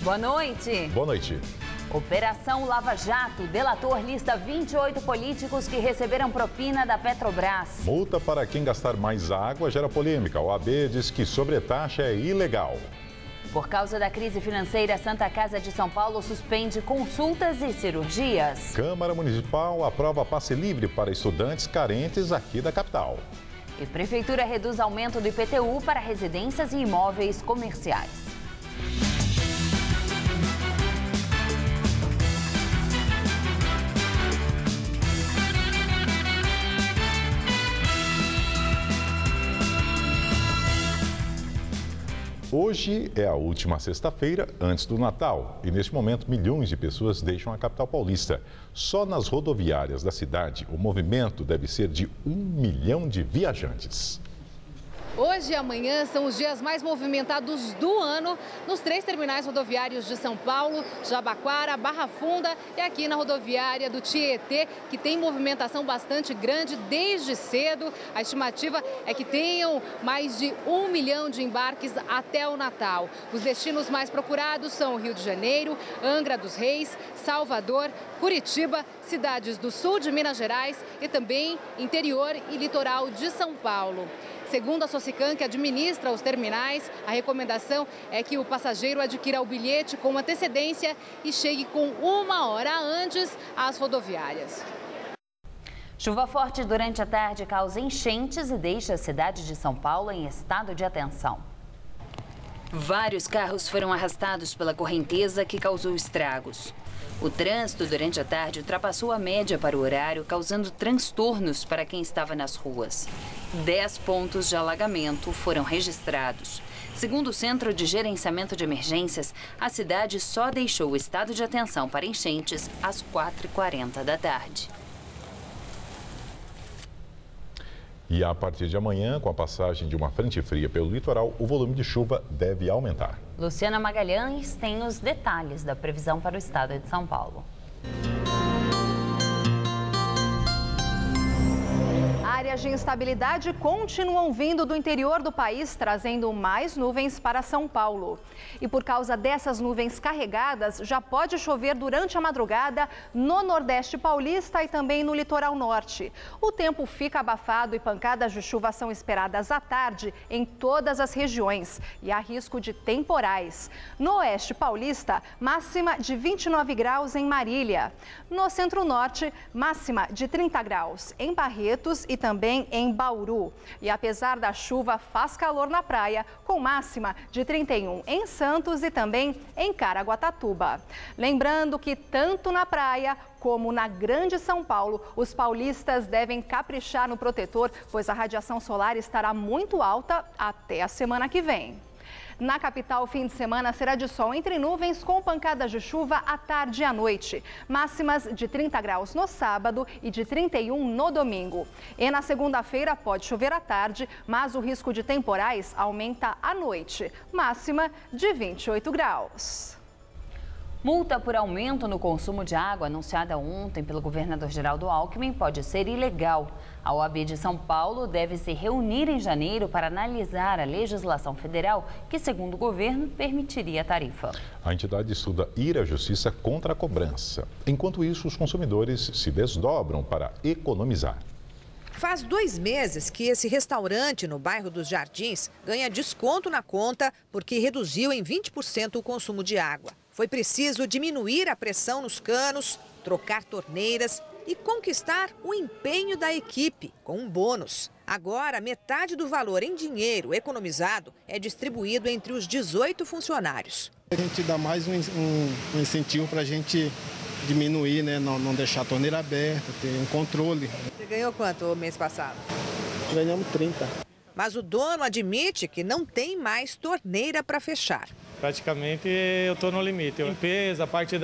Boa noite. Boa noite. Operação Lava Jato. Delator lista 28 políticos que receberam propina da Petrobras. Multa para quem gastar mais água gera polêmica. A OAB diz que sobretaxa é ilegal. Por causa da crise financeira, a Santa Casa de São Paulo suspende consultas e cirurgias. Câmara Municipal aprova passe livre para estudantes carentes aqui da capital. E Prefeitura reduz aumento do IPTU para residências e imóveis comerciais. Hoje é a última sexta-feira antes do Natal e, neste momento, milhões de pessoas deixam a capital paulista. Só nas rodoviárias da cidade, o movimento deve ser de 1 milhão de viajantes. Hoje e amanhã são os dias mais movimentados do ano nos 3 terminais rodoviários de São Paulo, Jabaquara, Barra Funda e aqui na rodoviária do Tietê, que tem movimentação bastante grande desde cedo. A estimativa é que tenham mais de 1 milhão de embarques até o Natal. Os destinos mais procurados são Rio de Janeiro, Angra dos Reis, Salvador, Curitiba, cidades do sul de Minas Gerais e também interior e litoral de São Paulo. Segundo a Socicam, que administra os terminais, a recomendação é que o passageiro adquira o bilhete com antecedência e chegue com 1 hora antes às rodoviárias. Chuva forte durante a tarde causa enchentes e deixa a cidade de São Paulo em estado de atenção. Vários carros foram arrastados pela correnteza que causou estragos. O trânsito durante a tarde ultrapassou a média para o horário, causando transtornos para quem estava nas ruas. 10 pontos de alagamento foram registrados. Segundo o Centro de Gerenciamento de Emergências, a cidade só deixou o estado de atenção para enchentes às 4h40 da tarde. E a partir de amanhã, com a passagem de uma frente fria pelo litoral, o volume de chuva deve aumentar. Luciana Magalhães tem os detalhes da previsão para o estado de São Paulo. Áreas de instabilidade continuam vindo do interior do país, trazendo mais nuvens para São Paulo. E por causa dessas nuvens carregadas, já pode chover durante a madrugada no Nordeste paulista e também no litoral norte. O tempo fica abafado e pancadas de chuva são esperadas à tarde em todas as regiões. E há risco de temporais. No Oeste paulista, máxima de 29 graus em Marília. No Centro-Norte, máxima de 30 graus em Barretos e também em Bauru. E apesar da chuva, faz calor na praia, com máxima de 31 em Santos e também em Caraguatatuba. Lembrando que tanto na praia como na Grande São Paulo, os paulistas devem caprichar no protetor, pois a radiação solar estará muito alta até a semana que vem. Na capital, o fim de semana será de sol entre nuvens com pancadas de chuva à tarde e à noite. Máximas de 30 graus no sábado e de 31 no domingo. E na segunda-feira pode chover à tarde, mas o risco de temporais aumenta à noite. Máxima de 28 graus. Multa por aumento no consumo de água anunciada ontem pelo governador Geraldo Alckmin pode ser ilegal. A OAB de São Paulo deve se reunir em janeiro para analisar a legislação federal que, segundo o governo, permitiria a tarifa. A entidade estuda ir à justiça contra a cobrança. Enquanto isso, os consumidores se desdobram para economizar. Faz 2 meses que esse restaurante no bairro dos Jardins ganha desconto na conta porque reduziu em 20% o consumo de água. Foi preciso diminuir a pressão nos canos, trocar torneiras e conquistar o empenho da equipe com um bônus. Agora, metade do valor em dinheiro economizado é distribuído entre os 18 funcionários. A gente dá mais um incentivo para a gente diminuir, né? Não deixar a torneira aberta, ter um controle. Você ganhou quanto o mês passado? Ganhamos 30. Mas o dono admite que não tem mais torneira para fechar. Praticamente eu estou no limite. Limpeza, a parte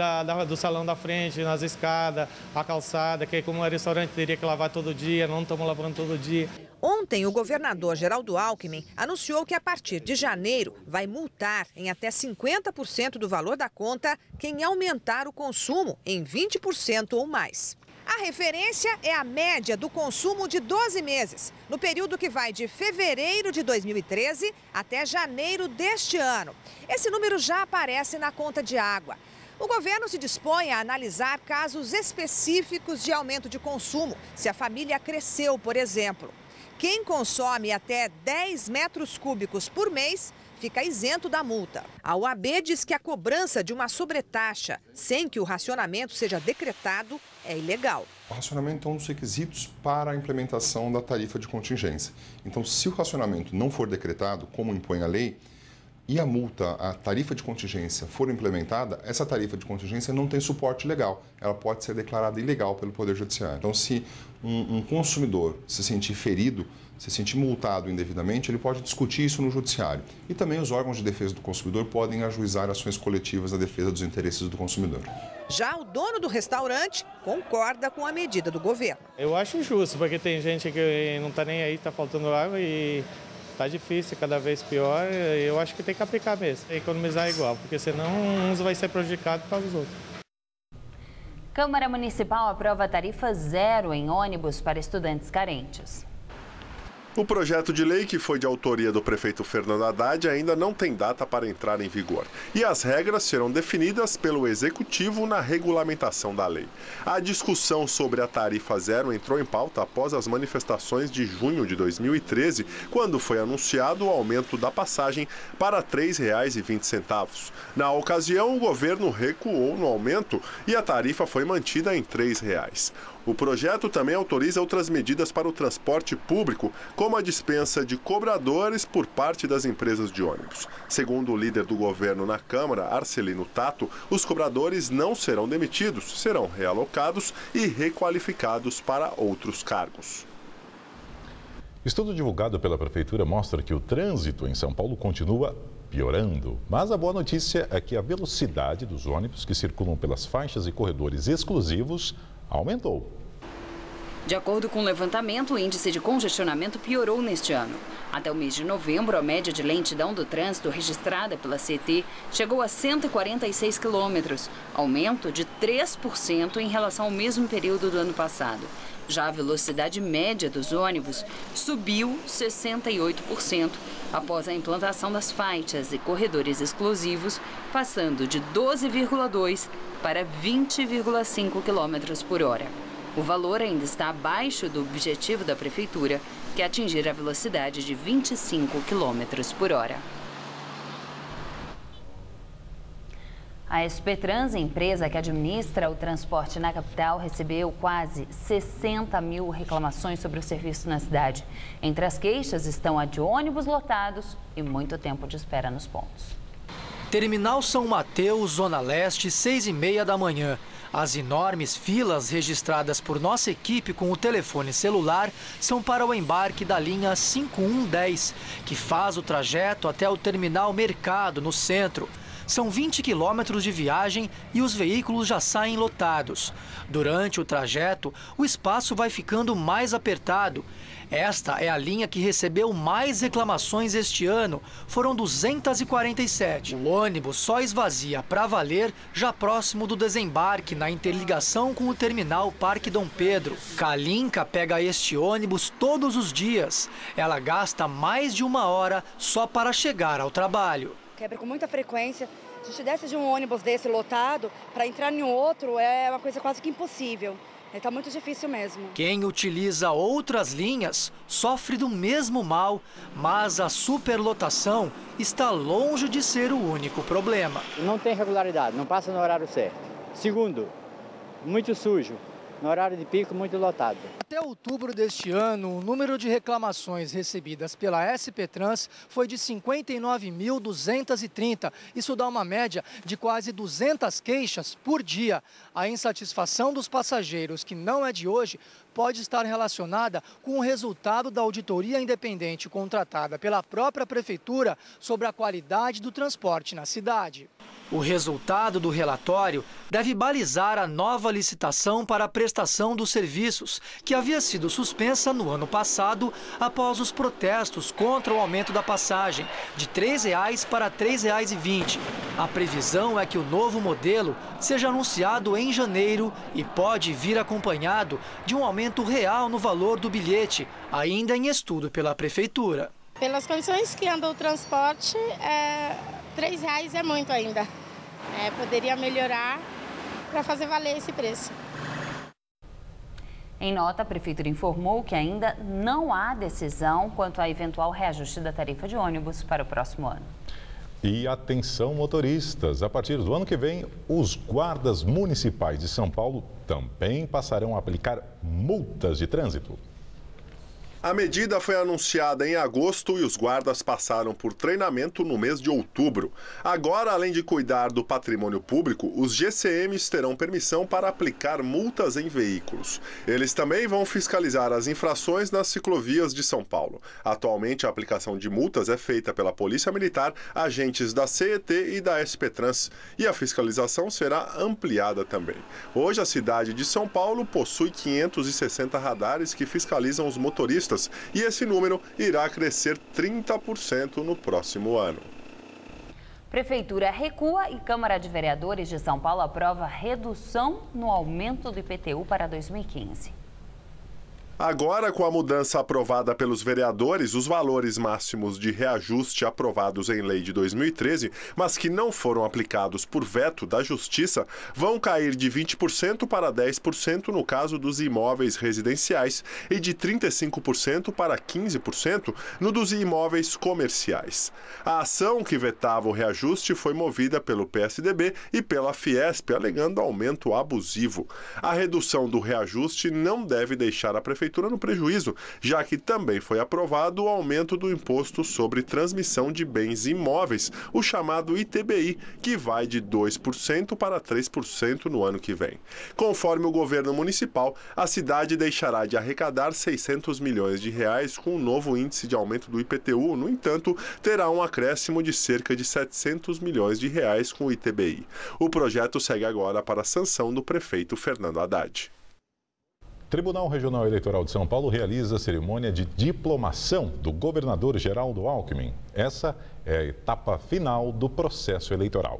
do salão da frente, nas escadas, a calçada, que como é restaurante teria que lavar todo dia, não estamos lavando todo dia. Ontem, o governador Geraldo Alckmin anunciou que a partir de janeiro vai multar em até 50% do valor da conta quem aumentar o consumo em 20% ou mais. A referência é a média do consumo de 12 meses, no período que vai de fevereiro de 2013 até janeiro deste ano. Esse número já aparece na conta de água. O governo se dispõe a analisar casos específicos de aumento de consumo, se a família cresceu, por exemplo. Quem consome até 10 metros cúbicos por mês fica isento da multa. A OAB diz que a cobrança de uma sobretaxa sem que o racionamento seja decretado é ilegal. O racionamento é um dos requisitos para a implementação da tarifa de contingência. Então, se o racionamento não for decretado, como impõe a lei, e a multa, a tarifa de contingência for implementada, essa tarifa de contingência não tem suporte legal. Ela pode ser declarada ilegal pelo Poder Judiciário. Então, se um consumidor se sentir ferido, se sentir multado indevidamente, ele pode discutir isso no Judiciário. E também os órgãos de defesa do consumidor podem ajuizar ações coletivas à defesa dos interesses do consumidor. Já o dono do restaurante concorda com a medida do governo. Eu acho justo, porque tem gente que não está nem aí, está faltando água e está difícil, cada vez pior. Eu acho que tem que aplicar mesmo, economizar igual, porque senão uns vai ser prejudicado por causa dos outros. Câmara Municipal aprova tarifa zero em ônibus para estudantes carentes. O projeto de lei, que foi de autoria do prefeito Fernando Haddad, ainda não tem data para entrar em vigor. E as regras serão definidas pelo Executivo na regulamentação da lei. A discussão sobre a tarifa zero entrou em pauta após as manifestações de junho de 2013, quando foi anunciado o aumento da passagem para R$ 3,20. Na ocasião, o governo recuou no aumento e a tarifa foi mantida em R$ 3. O projeto também autoriza outras medidas para o transporte público, como a dispensa de cobradores por parte das empresas de ônibus. Segundo o líder do governo na Câmara, Arcelino Tato, os cobradores não serão demitidos, serão realocados e requalificados para outros cargos. Estudo divulgado pela Prefeitura mostra que o trânsito em São Paulo continua piorando. Mas a boa notícia é que a velocidade dos ônibus que circulam pelas faixas e corredores exclusivos aumentou. De acordo com o levantamento, o índice de congestionamento piorou neste ano. Até o mês de novembro, a média de lentidão do trânsito registrada pela CET chegou a 146 quilômetros, aumento de 3% em relação ao mesmo período do ano passado. Já a velocidade média dos ônibus subiu 68% após a implantação das faixas e corredores exclusivos, passando de 12,2 para 20,5 km por hora. O valor ainda está abaixo do objetivo da Prefeitura, que é atingir a velocidade de 25 km por hora. A SP Trans, empresa que administra o transporte na capital, recebeu quase 60 mil reclamações sobre o serviço na cidade. Entre as queixas estão a de ônibus lotados e muito tempo de espera nos pontos. Terminal São Mateus, Zona Leste, 6h30 da manhã. As enormes filas registradas por nossa equipe com o telefone celular são para o embarque da linha 5110, que faz o trajeto até o Terminal Mercado, no centro. São 20 quilômetros de viagem e os veículos já saem lotados. Durante o trajeto, o espaço vai ficando mais apertado. Esta é a linha que recebeu mais reclamações este ano, foram 247. O ônibus só esvazia para valer já próximo do desembarque, na interligação com o terminal Parque Dom Pedro. Kalinka pega este ônibus todos os dias. Ela gasta mais de 1 hora só para chegar ao trabalho. Quebra com muita frequência. Se a gente desce de um ônibus desse lotado, para entrar em outro é uma coisa quase que impossível. Está muito difícil mesmo. Quem utiliza outras linhas sofre do mesmo mal, mas a superlotação está longe de ser o único problema. Não tem regularidade, não passa no horário certo. Segundo, muito sujo. No horário de pico, muito lotado. Até outubro deste ano, o número de reclamações recebidas pela SP Trans foi de 59.230. Isso dá uma média de quase 200 queixas por dia. A insatisfação dos passageiros, que não é de hoje, pode estar relacionada com o resultado da auditoria independente contratada pela própria Prefeitura sobre a qualidade do transporte na cidade. O resultado do relatório deve balizar a nova licitação para a prestação dos serviços, que havia sido suspensa no ano passado após os protestos contra o aumento da passagem, de R$ 3,00 para R$ 3,20. A previsão é que o novo modelo seja anunciado em janeiro e pode vir acompanhado de um aumento real no valor do bilhete, ainda em estudo pela Prefeitura. Pelas condições que anda o transporte, R$ 3,00 é muito ainda. Poderia melhorar para fazer valer esse preço. Em nota, a Prefeitura informou que ainda não há decisão quanto a eventual reajuste da tarifa de ônibus para o próximo ano. E atenção, motoristas, a partir do ano que vem, os guardas municipais de São Paulo também passarão a aplicar multas de trânsito. A medida foi anunciada em agosto e os guardas passaram por treinamento no mês de outubro. Agora, além de cuidar do patrimônio público, os GCMs terão permissão para aplicar multas em veículos. Eles também vão fiscalizar as infrações nas ciclovias de São Paulo. Atualmente, a aplicação de multas é feita pela Polícia Militar, agentes da CET e da SP-Trans. E a fiscalização será ampliada também. Hoje, a cidade de São Paulo possui 560 radares que fiscalizam os motoristas. E esse número irá crescer 30% no próximo ano. Prefeitura recua e Câmara de Vereadores de São Paulo aprova redução no aumento do IPTU para 2015. Agora, com a mudança aprovada pelos vereadores, os valores máximos de reajuste aprovados em lei de 2013, mas que não foram aplicados por veto da Justiça, vão cair de 20% para 10% no caso dos imóveis residenciais e de 35% para 15% no dos imóveis comerciais. A ação que vetava o reajuste foi movida pelo PSDB e pela Fiesp, alegando aumento abusivo. A redução do reajuste não deve deixar a Prefeitura no prejuízo, já que também foi aprovado o aumento do Imposto sobre Transmissão de Bens Imóveis, o chamado ITBI, que vai de 2% para 3% no ano que vem. Conforme o governo municipal, a cidade deixará de arrecadar R$600 milhões com o novo índice de aumento do IPTU, no entanto, terá um acréscimo de cerca de R$700 milhões com o ITBI. O projeto segue agora para a sanção do prefeito Fernando Haddad. Tribunal Regional Eleitoral de São Paulo realiza a cerimônia de diplomação do governador Geraldo Alckmin. Essa é a etapa final do processo eleitoral.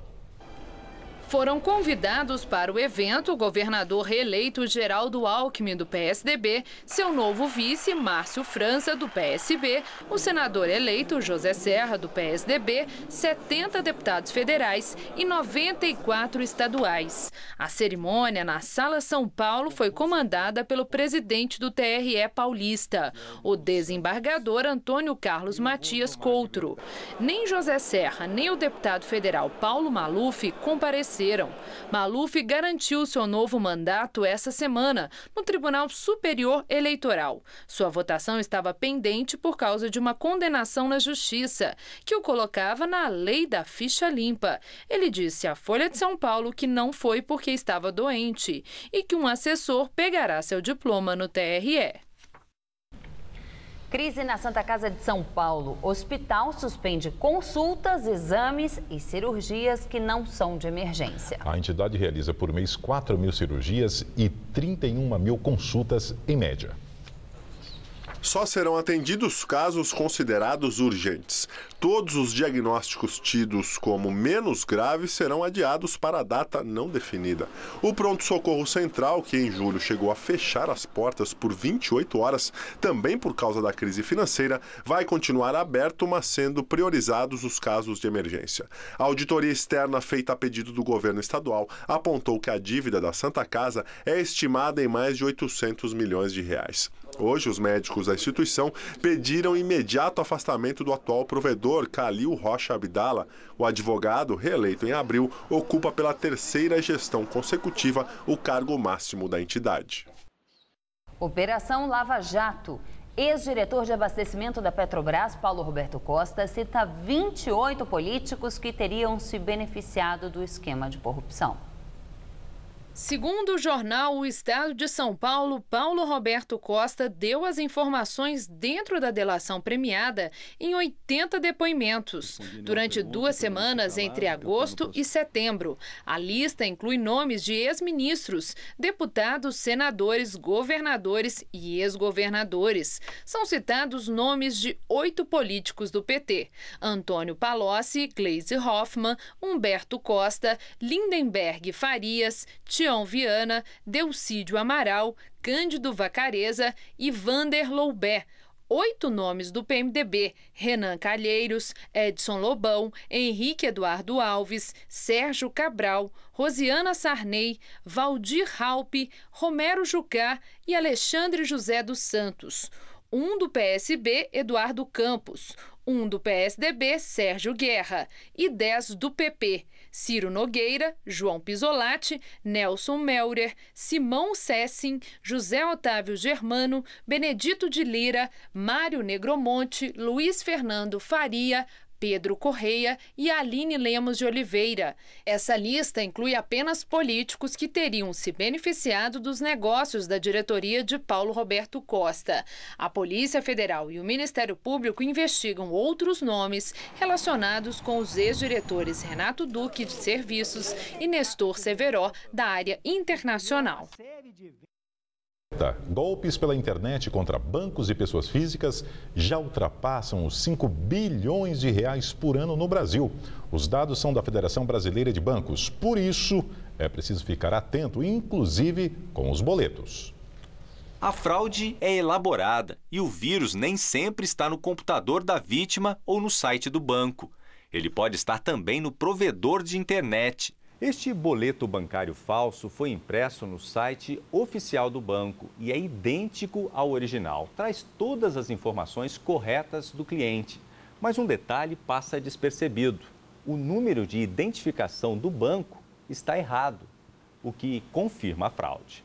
Foram convidados para o evento o governador reeleito Geraldo Alckmin, do PSDB, seu novo vice, Márcio França, do PSB, o senador eleito José Serra, do PSDB, 70 deputados federais e 94 estaduais. A cerimônia na Sala São Paulo foi comandada pelo presidente do TRE paulista, o desembargador Antônio Carlos Matias Coutro. Nem José Serra, nem o deputado federal Paulo Maluf compareceram. Maluf garantiu seu novo mandato essa semana no Tribunal Superior Eleitoral. Sua votação estava pendente por causa de uma condenação na Justiça, que o colocava na lei da ficha limpa. Ele disse à Folha de São Paulo que não foi porque estava doente e que um assessor pegará seu diploma no TRE. Crise na Santa Casa de São Paulo. Hospital suspende consultas, exames e cirurgias que não são de emergência. A entidade realiza por mês 4.000 cirurgias e 31.000 consultas em média. Só serão atendidos casos considerados urgentes. Todos os diagnósticos tidos como menos graves serão adiados para a data não definida. O Pronto-Socorro Central, que em julho chegou a fechar as portas por 28 horas, também por causa da crise financeira, vai continuar aberto, mas sendo priorizados os casos de emergência. A auditoria externa feita a pedido do governo estadual apontou que a dívida da Santa Casa é estimada em mais de R$800 milhões. Hoje, os médicos da instituição pediram imediato afastamento do atual provedor, Calil Rocha Abdala. O advogado, reeleito em abril, ocupa pela terceira gestão consecutiva o cargo máximo da entidade. Operação Lava Jato. Ex-diretor de abastecimento da Petrobras, Paulo Roberto Costa, cita 28 políticos que teriam se beneficiado do esquema de corrupção. Segundo o jornal O Estado de São Paulo, Paulo Roberto Costa deu as informações dentro da delação premiada em 80 depoimentos, durante 2 semanas entre agosto e setembro. A lista inclui nomes de ex-ministros, deputados, senadores, governadores e ex-governadores. São citados nomes de 8 políticos do PT: Antônio Palocci, Gleisi Hoffmann, Humberto Costa, Lindenberg Farias, Tião Viana, Delcídio Amaral, Cândido Vacareza e Vander Loubet. 8 nomes do PMDB: Renan Calheiros, Edson Lobão, Henrique Eduardo Alves, Sérgio Cabral, Rosiana Sarney, Valdir Raupe, Romero Jucá e Alexandre José dos Santos. 1 do PSB, Eduardo Campos. 1 do PSDB, Sérgio Guerra. E 10 do PP, Ciro Nogueira, João Pisolatti, Nelson Melrer, Simão Sessin, José Otávio Germano, Benedito de Lira, Mário Negromonte, Luiz Fernando Faria, Pedro Correia e Aline Lemos de Oliveira. Essa lista inclui apenas políticos que teriam se beneficiado dos negócios da diretoria de Paulo Roberto Costa. A Polícia Federal e o Ministério Público investigam outros nomes relacionados com os ex-diretores Renato Duque, de Serviços, e Nestor Severó, da área internacional. Golpes pela internet contra bancos e pessoas físicas já ultrapassam os 5 bilhões de reais por ano no Brasil. Os dados são da Federação Brasileira de Bancos. Por isso, é preciso ficar atento, inclusive com os boletos. A fraude é elaborada e o vírus nem sempre está no computador da vítima ou no site do banco. Ele pode estar também no provedor de internet. Este boleto bancário falso foi impresso no site oficial do banco e é idêntico ao original. Traz todas as informações corretas do cliente. Mas um detalhe passa despercebido. O número de identificação do banco está errado, o que confirma a fraude.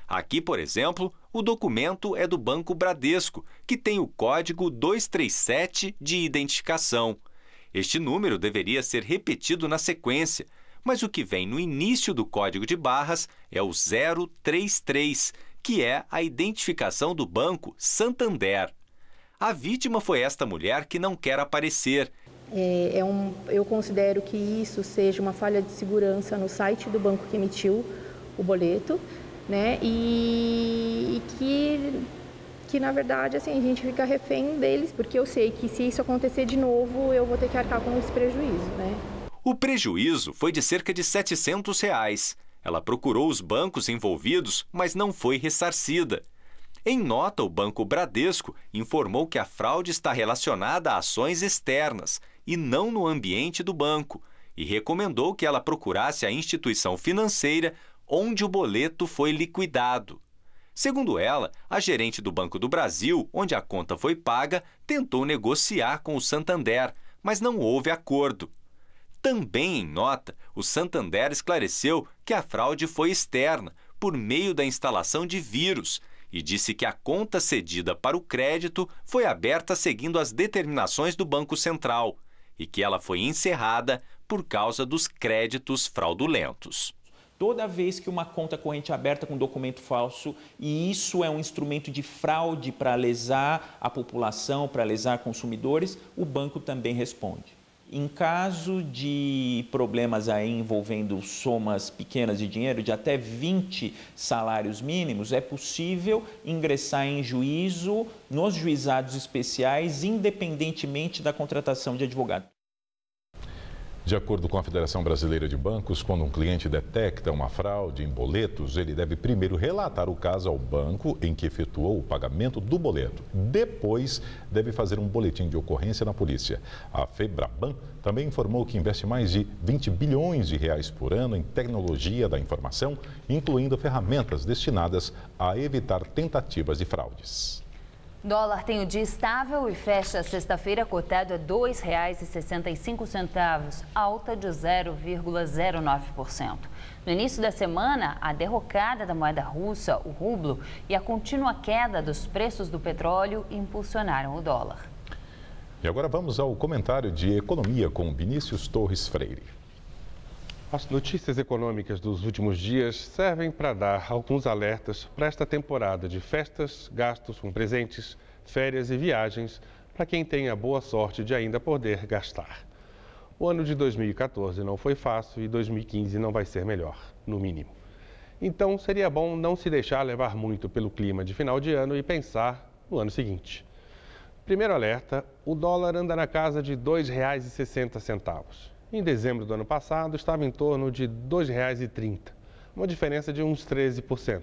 Aqui, por exemplo, o documento é do Banco Bradesco, que tem o código 237 de identificação. Este número deveria ser repetido na sequência, mas o que vem no início do código de barras é o 033, que é a identificação do Banco Santander. A vítima foi esta mulher que não quer aparecer. Eu considero que isso seja uma falha de segurança no site do banco que emitiu o boleto, né? E que na verdade, assim, a gente fica refém deles, porque eu sei que se isso acontecer de novo, eu vou ter que arcar com esse prejuízo, né? O prejuízo foi de cerca de R$ 700. Ela procurou os bancos envolvidos, mas não foi ressarcida. Em nota, o Banco Bradesco informou que a fraude está relacionada a ações externas e não no ambiente do banco, e recomendou que ela procurasse a instituição financeira onde o boleto foi liquidado. Segundo ela, a gerente do Banco do Brasil, onde a conta foi paga, tentou negociar com o Santander, mas não houve acordo. Também em nota, o Santander esclareceu que a fraude foi externa, por meio da instalação de vírus, e disse que a conta cedida para o crédito foi aberta seguindo as determinações do Banco Central e que ela foi encerrada por causa dos créditos fraudulentos. Toda vez que uma conta corrente é aberta com documento falso, e isso é um instrumento de fraude para lesar a população, para lesar consumidores, o banco também responde. Em caso de problemas aí envolvendo somas pequenas de dinheiro, de até 20 salários mínimos, é possível ingressar em juízo nos juizados especiais, independentemente da contratação de advogado. De acordo com a Federação Brasileira de Bancos, quando um cliente detecta uma fraude em boletos, ele deve primeiro relatar o caso ao banco em que efetuou o pagamento do boleto. Depois, deve fazer um boletim de ocorrência na polícia. A FEBRABAN também informou que investe mais de 20 bilhões de reais por ano em tecnologia da informação, incluindo ferramentas destinadas a evitar tentativas de fraudes. Dólar tem o dia estável e fecha sexta-feira cotado a R$ 2,65, alta de 0,09%. No início da semana, a derrocada da moeda russa, o rublo, e a contínua queda dos preços do petróleo impulsionaram o dólar. E agora vamos ao comentário de economia com Vinícius Torres Freire. As notícias econômicas dos últimos dias servem para dar alguns alertas para esta temporada de festas, gastos com presentes, férias e viagens para quem tem a boa sorte de ainda poder gastar. O ano de 2014 não foi fácil e 2015 não vai ser melhor, no mínimo. Então, seria bom não se deixar levar muito pelo clima de final de ano e pensar no ano seguinte. Primeiro alerta, o dólar anda na casa de R$ 2,60. Em dezembro do ano passado, estava em torno de R$ 2,30, uma diferença de uns 13%.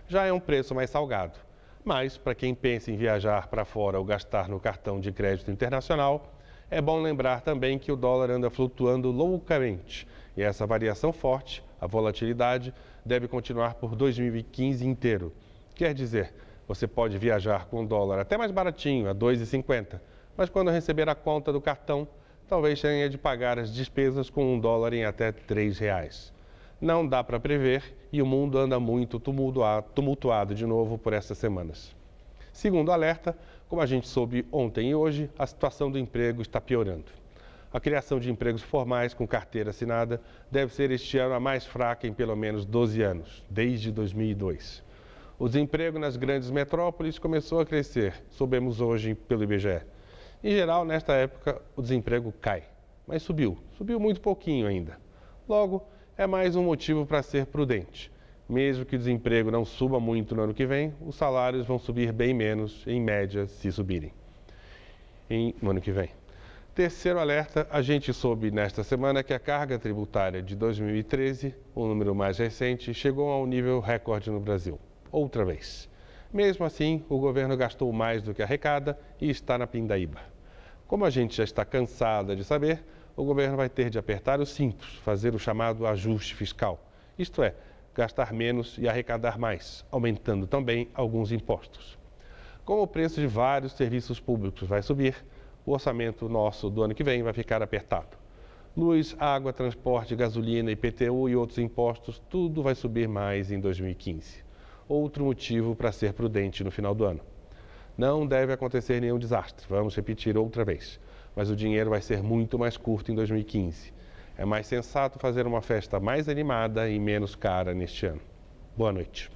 Já é um preço mais salgado, mas para quem pensa em viajar para fora ou gastar no cartão de crédito internacional, é bom lembrar também que o dólar anda flutuando loucamente e essa variação forte, a volatilidade, deve continuar por 2015 inteiro. Quer dizer, você pode viajar com o dólar até mais baratinho, a R$ 2,50, mas quando receber a conta do cartão, talvez tenha de pagar as despesas com $1 em até R$ 3. Não dá para prever e o mundo anda muito tumultuado de novo por essas semanas. Segundo alerta, como a gente soube ontem e hoje, a situação do emprego está piorando. A criação de empregos formais com carteira assinada deve ser este ano a mais fraca em pelo menos 12 anos, desde 2002. O desemprego nas grandes metrópoles começou a crescer, soubemos hoje pelo IBGE. Em geral, nesta época, o desemprego cai, mas subiu muito pouquinho ainda. Logo, é mais um motivo para ser prudente. Mesmo que o desemprego não suba muito no ano que vem, os salários vão subir bem menos, em média, se subirem no ano que vem. Terceiro alerta, a gente soube nesta semana que a carga tributária de 2013, o número mais recente, chegou a um nível recorde no Brasil. Outra vez. Mesmo assim, o governo gastou mais do que arrecada e está na pindaíba. Como a gente já está cansada de saber, o governo vai ter de apertar os cintos, fazer o chamado ajuste fiscal. Isto é, gastar menos e arrecadar mais, aumentando também alguns impostos. Como o preço de vários serviços públicos vai subir, o orçamento nosso do ano que vem vai ficar apertado. Luz, água, transporte, gasolina, IPTU e outros impostos, tudo vai subir mais em 2015. Outro motivo para ser prudente no final do ano. Não deve acontecer nenhum desastre, vamos repetir outra vez, mas o dinheiro vai ser muito mais curto em 2015. É mais sensato fazer uma festa mais animada e menos cara neste ano. Boa noite.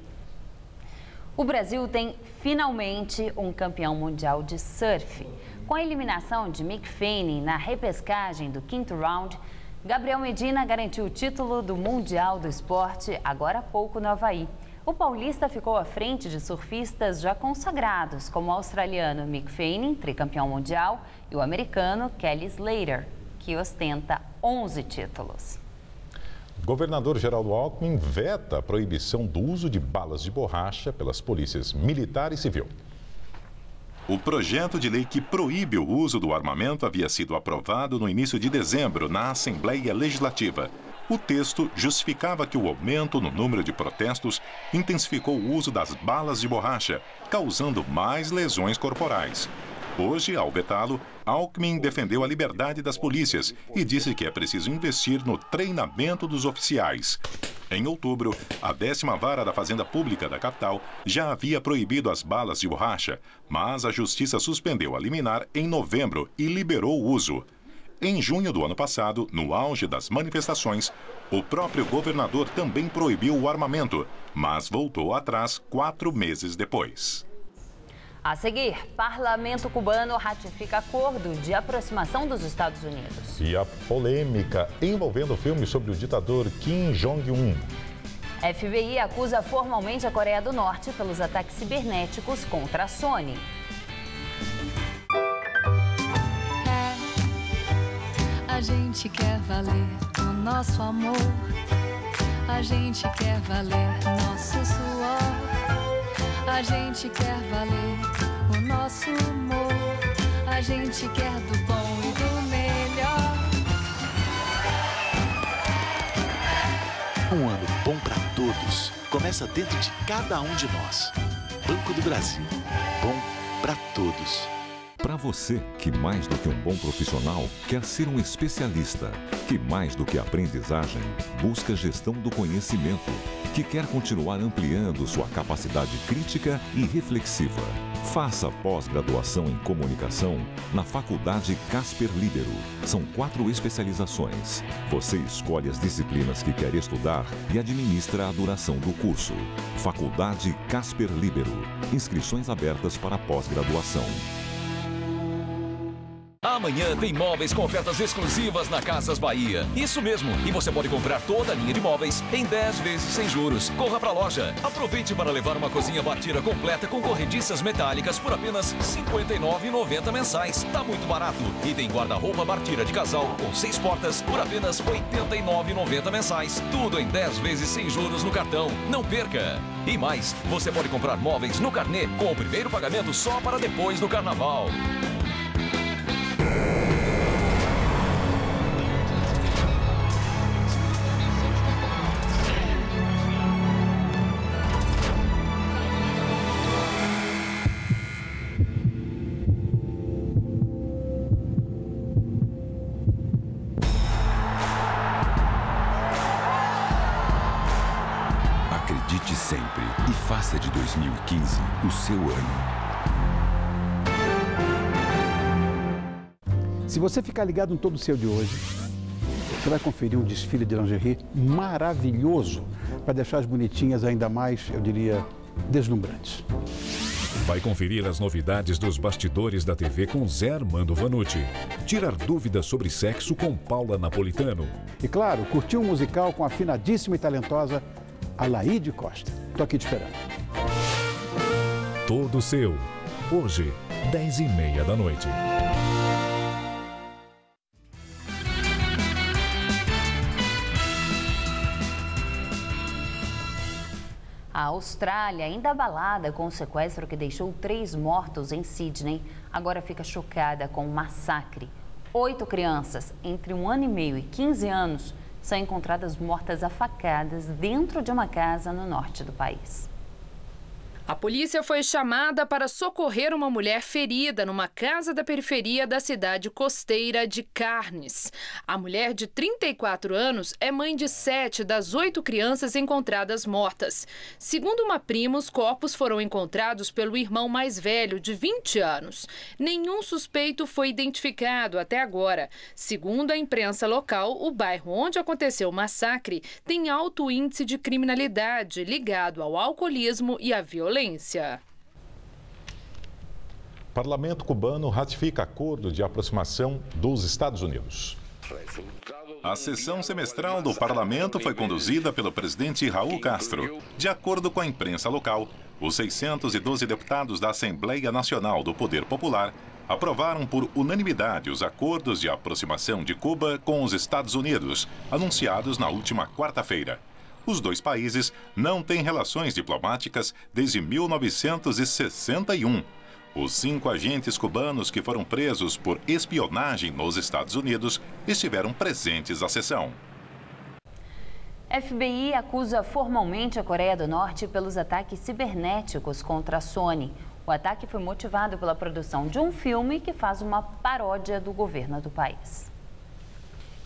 O Brasil tem finalmente um campeão mundial de surf. Com a eliminação de Mick Fanning na repescagem do 5º round, Gabriel Medina garantiu o título do Mundial do Esporte agora há pouco no Havaí. O paulista ficou à frente de surfistas já consagrados, como o australiano Mick Fanning, tricampeão mundial, e o americano Kelly Slater, que ostenta 11 títulos. Governador Geraldo Alckmin veta a proibição do uso de balas de borracha pelas polícias militar e civil. O projeto de lei que proíbe o uso do armamento havia sido aprovado no início de dezembro na Assembleia Legislativa. O texto justificava que o aumento no número de protestos intensificou o uso das balas de borracha, causando mais lesões corporais. Hoje, ao vetá-lo, Alckmin defendeu a liberdade das polícias e disse que é preciso investir no treinamento dos oficiais. Em outubro, a 10ª Vara da Fazenda Pública da capital já havia proibido as balas de borracha, mas a Justiça suspendeu a liminar em novembro e liberou o uso. Em junho do ano passado, no auge das manifestações, o próprio governador também proibiu o armamento, mas voltou atrás 4 meses depois. A seguir, parlamento cubano ratifica acordo de aproximação dos Estados Unidos. E a polêmica envolvendo o filme sobre o ditador Kim Jong-un. FBI acusa formalmente a Coreia do Norte pelos ataques cibernéticos contra a Sony. A gente quer valer o nosso amor, a gente quer valer nosso suor, a gente quer valer o nosso humor, a gente quer do bom e do melhor. Um ano bom para todos começa dentro de cada um de nós. Banco do Brasil, bom para todos. Para você que, mais do que um bom profissional, quer ser um especialista, que, mais do que aprendizagem, busca gestão do conhecimento, que quer continuar ampliando sua capacidade crítica e reflexiva. Faça pós-graduação em comunicação na Faculdade Casper Libero. São 4 especializações. Você escolhe as disciplinas que quer estudar e administra a duração do curso. Faculdade Casper Libero. Inscrições abertas para pós-graduação. Amanhã tem móveis com ofertas exclusivas na Casas Bahia. Isso mesmo, e você pode comprar toda a linha de móveis em 10 vezes sem juros. Corra pra loja. Aproveite para levar uma cozinha Bartira completa com corrediças metálicas por apenas R$ 59,90 mensais. Tá muito barato. E tem guarda-roupa Bartira de casal com 6 portas por apenas R$ 89,90 mensais. Tudo em 10 vezes sem juros no cartão. Não perca! E mais, você pode comprar móveis no carnê com o primeiro pagamento só para depois do carnaval. Acredite sempre e faça de 2015 o seu ano. Se você ficar ligado no Todo Seu de hoje, você vai conferir um desfile de lingerie maravilhoso para deixar as bonitinhas ainda mais, eu diria, deslumbrantes. Vai conferir as novidades dos bastidores da TV com Zé Armando Vanucci. Tirar dúvidas sobre sexo com Paula Napolitano. E claro, curtir um musical com a afinadíssima e talentosa Alaide Costa. Tô aqui te esperando. Todo Seu. Hoje, 10h30 da noite. A Austrália, ainda abalada com o sequestro que deixou 3 mortos em Sydney, agora fica chocada com o massacre. 8 crianças, entre 1 ano e meio e 15 anos, são encontradas mortas a facadas dentro de uma casa no norte do país. A polícia foi chamada para socorrer uma mulher ferida numa casa da periferia da cidade costeira de Cairns. A mulher de 34 anos é mãe de 7 das 8 crianças encontradas mortas. Segundo uma prima, os corpos foram encontrados pelo irmão mais velho, de 20 anos. Nenhum suspeito foi identificado até agora. Segundo a imprensa local, o bairro onde aconteceu o massacre tem alto índice de criminalidade ligado ao alcoolismo e à violência. Parlamento cubano ratifica acordo de aproximação dos Estados Unidos. A sessão semestral do parlamento foi conduzida pelo presidente Raul Castro. De acordo com a imprensa local, os 612 deputados da Assembleia Nacional do Poder Popular aprovaram por unanimidade os acordos de aproximação de Cuba com os Estados Unidos, anunciados na última quarta-feira. Os 2 países não têm relações diplomáticas desde 1961. Os 5 agentes cubanos que foram presos por espionagem nos Estados Unidos estiveram presentes à sessão. FBI acusa formalmente a Coreia do Norte pelos ataques cibernéticos contra a Sony. O ataque foi motivado pela produção de um filme que faz uma paródia do governo do país.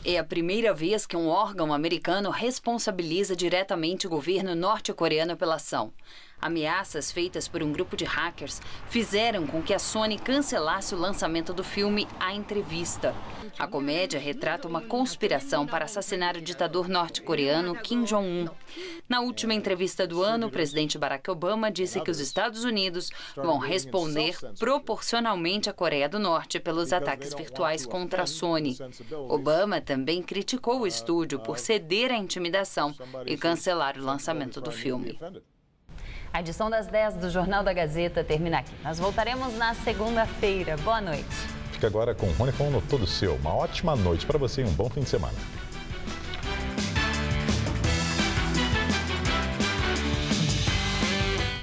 É a primeira vez que um órgão americano responsabiliza diretamente o governo norte-coreano pela ação. Ameaças feitas por um grupo de hackers fizeram com que a Sony cancelasse o lançamento do filme A Entrevista. A comédia retrata uma conspiração para assassinar o ditador norte-coreano Kim Jong-un. Na última entrevista do ano, o presidente Barack Obama disse que os Estados Unidos vão responder proporcionalmente à Coreia do Norte pelos ataques virtuais contra a Sony. Obama também criticou o estúdio por ceder à intimidação e cancelar o lançamento do filme. A edição das 10 do Jornal da Gazeta termina aqui. Nós voltaremos na segunda-feira. Boa noite. Fique agora com o Rony Fon no Todo Seu. Uma ótima noite para você e um bom fim de semana.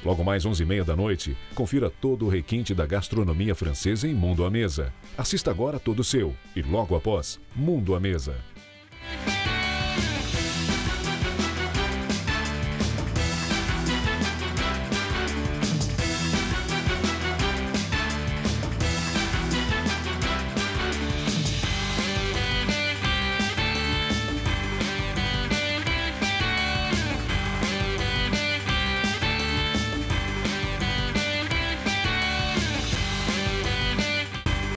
Logo mais 11h30 da noite, confira todo o requinte da gastronomia francesa em Mundo à Mesa. Assista agora Todo Seu e logo após, Mundo à Mesa.